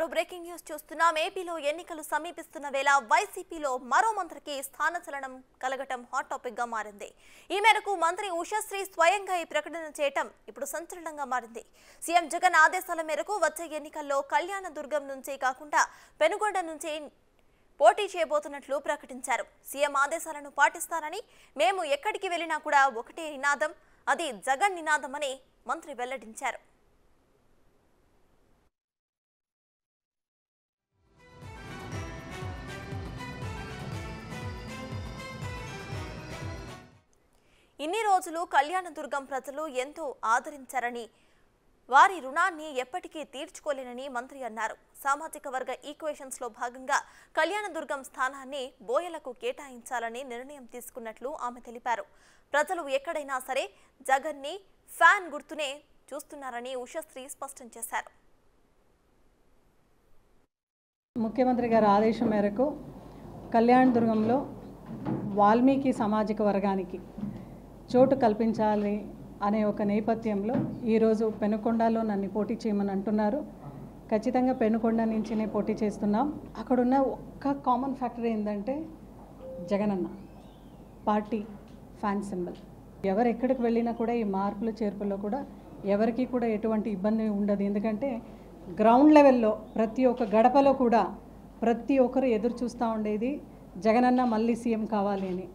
మరో breaking news చూస్తున్నాం. ఏపీలో ఎన్నికలు సమీపిస్తున్న వేళ వైసీపీలో మరో మంత్రికి స్థానచలనం కలగటం హాట్ టాపిక్ గా మారింది. ఈ మేరకు మంత్రి ఉషశ్రీ స్వయంగా ఈ ప్రకటన చేయటం ఇప్పుడు సంచలనంగా మారింది. సీఎం జగన్ ఆదేశాల మేరకు వచ్చే ఎన్నికల్లో కళ్యాణదుర్గం నుంచి కాకుండా పెనుగొండ నుంచి పోటీ చేయబోతున్నట్లు ప్రకటించారు. సీఎం ఆదేశాలను పాటిస్తారని, మేము ఎక్కడికి వెళ్లినా కూడా ఒకటే నినాదం, అది జగన్ నినాదమని మంత్రి వెల్లడించారు. ఇన్ని రోజులు కళ్యాణదుర్గం ప్రజలు ఎంతో ఆదరించారని, వారి రుణాన్ని ఎప్పటికీ తీర్చుకోలేనని మంత్రి అన్నారు. సామాజిక వర్గ ఈక్వేషన్స్ లో భాగంగా కళ్యాణదుర్గం స్థానాన్ని బోయలకు కేటాయించాలని నిర్ణయం తీసుకున్నట్లు ఆమె తెలిపారు. ప్రజలు ఎక్కడైనా సరే జగన్ని ఫ్యాన్ గుర్తునే చూస్తున్నారని ఉషశ్రీ స్పష్టం చేశారు. ముఖ్యమంత్రి గారి ఆదేశం మేరకు కళ్యాణదుర్గంలో వాల్మీకి సామాజిక వర్గానికి చోటు కల్పించాలి అనే ఒక నేపథ్యంలో ఈరోజు పెనుకొండలో నన్ను పోటీ చేయమని అంటున్నారు. ఖచ్చితంగా పెనుకొండ నుంచినే పోటీ చేస్తున్నాం. అక్కడున్న ఒక్క కామన్ ఫ్యాక్టర్ ఏంటంటే జగనన్న పార్టీ ఫ్యాన్ సింబల్. ఎవరు ఎక్కడికి వెళ్ళినా కూడా ఈ మార్పులు చేర్పుల్లో కూడా ఎవరికి కూడా ఎటువంటి ఇబ్బంది ఉండదు. ఎందుకంటే గ్రౌండ్ లెవెల్లో ప్రతి ఒక్క గడపలో కూడా ప్రతి ఒక్కరు ఎదురు చూస్తూ ఉండేది జగనన్న మళ్ళీ సీఎం కావాలి అని.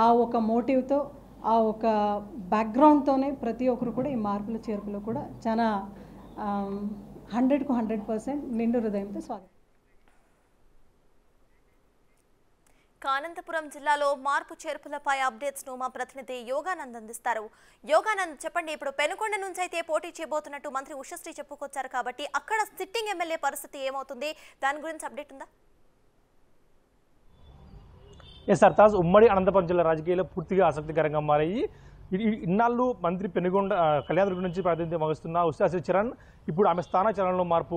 ఆ ఒక మోటివ్తో, ఆ ఒక బ్యాక్గ్రౌండ్తోనే ప్రతి ఒక్కరు కూడా ఈ మార్పుల చేర్పులో కూడా చాలా 100% నిండు హృదయంతో స్వాగతం. అనంతపురం జిల్లాలో మార్పు చేర్పులపై అప్డేట్స్ ను మా ప్రతినిధి యోగానంద్ అందిస్తారు. యోగానంద్, చెప్పండి, ఇప్పుడు పెనుకొండ నుంచి అయితే పోటీ చేయబోతున్నట్టు మంత్రి ఉషశ్రీ చెప్పుకొచ్చారు కాబట్టి అక్కడ సిట్టింగ్ ఎమ్మెల్యే పరిస్థితి ఏమవుతుంది, దాని గురించి అప్డేట్ ఉందా? ఎస్ అర్థాత్ ఉమ్మడి అనంతపురం జిల్లా రాజకీయాల్లో పూర్తిగా ఆసక్తికరంగా మారాయి. ఇన్నాళ్ళు మంత్రి పెనుగొండ కళ్యాణదుర్గం నుంచి ప్రాతినిధ్యం వహిస్తున్న ఉషశ్రీ చరణ్ ఇప్పుడు ఆమె స్థానచలనంలో మార్పు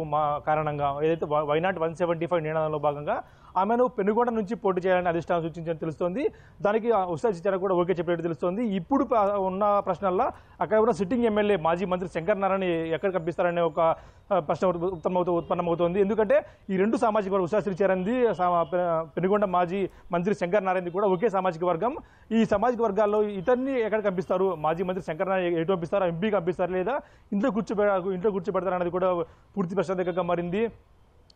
కారణంగా ఏదైతే వైనాట్ 175 నినాదంలో భాగంగా ఆమెను పెనుగొండ నుంచి పోటీ చేయాలని అధిష్టానం సూచించని తెలుస్తోంది. దానికి ఉషశ్రీ చరణ్ కూడా ఓకే చెప్పినట్టు తెలుస్తోంది. ఇప్పుడు ఉన్న ప్రశ్నల్లో అక్కడ ఉన్న సిట్టింగ్ ఎమ్మెల్యే మాజీ మంత్రి శంకర్ నారాయణ ఎక్కడ కనిపిస్తారనే ఒక ప్రశ్న ఉత్పన్నమవుతోంది. ఎందుకంటే ఈ రెండు సామాజిక వర్గం, ఉషశ్రీ చరణ్ది పెనుగొండ మాజీ మంత్రి శంకర్ నారాయణది కూడా ఒకే సామాజిక వర్గం. ఈ సామాజిక వర్గాల్లో ఇతన్ని ఎక్కడ కనిపిస్తారు, మాజీ మంత్రి శంకర్ నారాయణ ఎటు పంపిస్తారో, ఎంపీకి పంపిస్తారు లేదా ఇంట్లో కూర్చోబెడతారు అనేది కూడా పూర్తి ప్రశ్నార్థకంగా మారింది.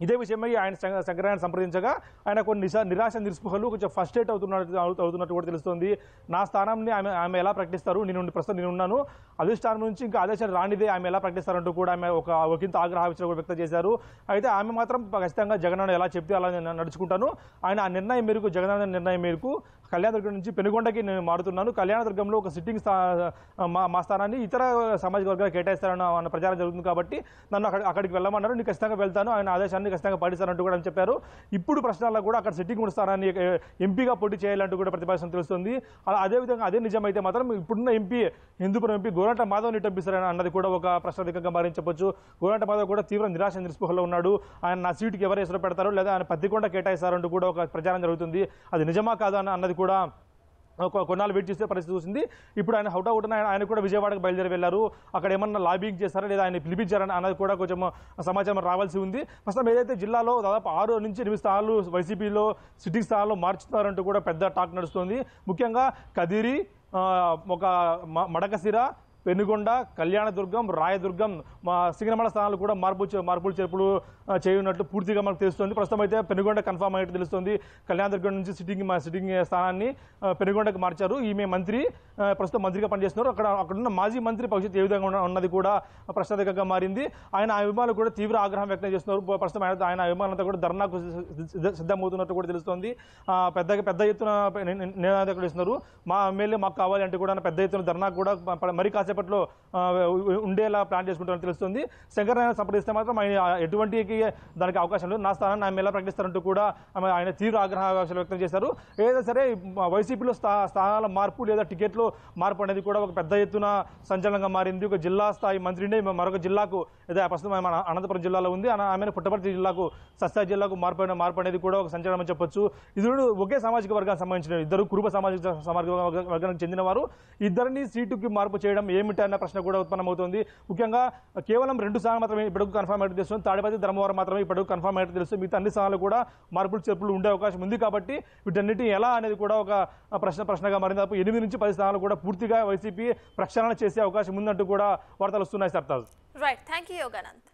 ఇదే విషయమై ఆయన శంకరనారాయణ సంప్రదించగా ఆయన కొన్ని నిరాశ నిస్పృహలు కొంచెం ఫస్ట్రేట్ అవుతున్నట్టు కూడా తెలుస్తోంది. నా స్థానాన్ని ఆమె ఎలా ప్రకటిస్తారు, ప్రస్తుతం నేను ఉన్నాను, అధిష్టానం నుంచి ఇంకా ఆదేశాలు రానిదే ఆమె ఎలా ప్రకటిస్తారంటూ కూడా ఆమె ఒకంత ఆగ్రహావిషయం కూడా వ్యక్తం చేశారు. అయితే ఆమె మాత్రం ఖచ్చితంగా జగన్ ఎలా చెప్తే అలా నడుచుకుంటాను, ఆయన ఆ నిర్ణయం మేరకు, జగన్ నిర్ణయం మేరకు కళ్యాణదుర్గం నుంచి పెనుగొండకి నేను మారుతున్నాను, కళ్యాణదుర్గంలో ఒక సిట్టింగ్ మా స్థానాన్ని ఇతర సామాజిక వర్గాలు కేటాయిస్తారన్న ప్రచారం జరుగుతుంది కాబట్టి నన్ను అక్కడికి వెళ్ళమన్నారు, నేను ఖచ్చితంగా వెళ్తాను, ఆయన ఆదేశాన్ని ఖచ్చితంగా పాటిస్తారంటూ కూడా చెప్పారు. ఇప్పుడు ప్రశ్నల్లో కూడా అక్కడ సిట్టింగ్ స్థానాన్ని ఎంపీగా పోటీ చేయాలంటూ కూడా ప్రతిపాదన తెలుస్తుంది. అదేవిధంగా అదే నిజమైతే మాత్రం ఇప్పుడున్న ఎంపీ, హిందూపురం ఎంపీ గోరంట మాధవ్ని పంపిస్తారని అన్నది కూడా ఒక ప్రశ్నార్థకంగా మారని చెప్పొచ్చు. గోరంట మాధవ్ కూడా తీవ్ర నిరాశ నిస్పృహలో ఉన్నాడు. ఆయన నా సీటుకి ఎవరు ఎసరు పెడతారో లేదా ఆయన పత్తికొండ కేటాయిస్తారంటూ కూడా ఒక ప్రచారం జరుగుతుంది. అది నిజమా కాదా అన్నది కూడా కొన్నాళ్ళు వెయిట్ చేసే పరిస్థితి చూసింది. ఇప్పుడు ఆయన హౌటాహుటన ఆయన కూడా విజయవాడకు బయలుదేరి వెళ్లారు. అక్కడ ఏమన్నా లాబింగ్ చేస్తారా లేదా ఆయన పిలిపించారని అన్నది కూడా కొంచెం సమాచారం రావాల్సి ఉంది. ప్రస్తుతం ఏదైతే జిల్లాలో దాదాపు 6 నుంచి 8 స్థానాలు వైసీపీలో సిట్టింగ్ స్థానాల్లో మార్చుతారంటూ కూడా పెద్ద టాక్ నడుస్తుంది. ముఖ్యంగా కదిరి, ఒక మడకసిర, పెనుగొండ, కళ్యాణదుర్గం, రాయదుర్గం, సింగనమల స్థానాలు కూడా మార్పులు చేర్పులు చేయనున్నట్లు పూర్తిగా మనకు తెలుస్తుంది. ప్రస్తుతం అయితే పెనుగొండ కన్ఫామ్ అయినట్టు తెలుస్తుంది. కళ్యాణదుర్గం నుంచి సిట్టింగ్ స్థానాన్ని పెనుగొండకు మార్చారు. ఈమె మంత్రి ప్రస్తుతం మంత్రిగా పనిచేస్తున్నారు. అక్కడున్న మాజీ మంత్రి భవిష్యత్తు ఏ విధంగా ఉన్నది కూడా ప్రశ్నార్థకంగా మారింది. ఆయన అభిమానులు కూడా తీవ్ర ఆగ్రహం వ్యక్తం చేస్తున్నారు. ప్రస్తుతం ఆయన అభిమానులంతా కూడా ధర్నాకు సిద్ధమవుతున్నట్టు కూడా తెలుస్తోంది. పెద్ద ఎత్తున నినాదాలు ఇస్తున్నారు. మా ఎమ్మెల్యే మాకు కావాలి అంటే కూడా పెద్ద ఎత్తున ధర్నా కూడా మరి కాసేపట్లో ఉండేలా ప్లాన్ చేసుకుంటారని తెలుస్తుంది. శంకరనారాయణ సంప్రదిస్తే మాత్రం ఆయన ఎటువంటి దానికి అవకాశం లేదు, నా స్థానాన్ని ఆయన ఎలా ప్రకటిస్తారంటూ కూడా ఆయన తీవ్ర ఆగ్రహాలు వ్యక్తం చేశారు. ఏదైనా సరే వైసీపీలో స్థానాల మార్పు లేదా టికెట్లో మార్పు అనేది కూడా ఒక పెద్ద ఎత్తున సంచలనంగా మారింది. ఒక జిల్లా స్థాయి మంత్రిని మరొక జిల్లాకు, ఏదో ప్రస్తుతం అనంతపురం జిల్లాలో ఉంది, ఆమె పుట్టపర్తి జిల్లాకు, సత్తా జిల్లాకు మార్పు అనేది కూడా ఒక సంచలనం అని చెప్పొచ్చు. ఇది ఒకే సామాజిక వర్గానికి సంబంధించిన ఇద్దరు కురుబ సామాజిక వర్గానికి చెందిన వారు. ఇద్దరిని సీటుకి మార్పు చేయడం ఏ ఏమిటి అన్న ప్రశ్న కూడా ఉత్పన్నమవుతుంది. ముఖ్యంగా కేవలం 2 స్థానాలు మాత్రమే ఇప్పటికి కన్ఫర్మ్ అయితే తెలుస్తుంది. తాడిపత్రి, ధర్మవరం మాత్రమే ఇప్పటికి కన్ఫర్మ్ అయితే తెలుస్తుంది. మిగతా అన్ని స్థానాలు కూడా మార్పులు చేర్పులు ఉండే అవకాశం ఉంది. కాబట్టి వీటన్నిటి ఎలా అనేది కూడా ఒక ప్రశ్నగా మారింది. 8 నుంచి 10 స్థానాలు కూడా పూర్తిగా వైసీపీ ప్రక్షాళన చేసే అవకాశం ఉందంటూ కూడా వార్తలు వస్తున్నాయి. Sartaj. Right, thank you Yoganand.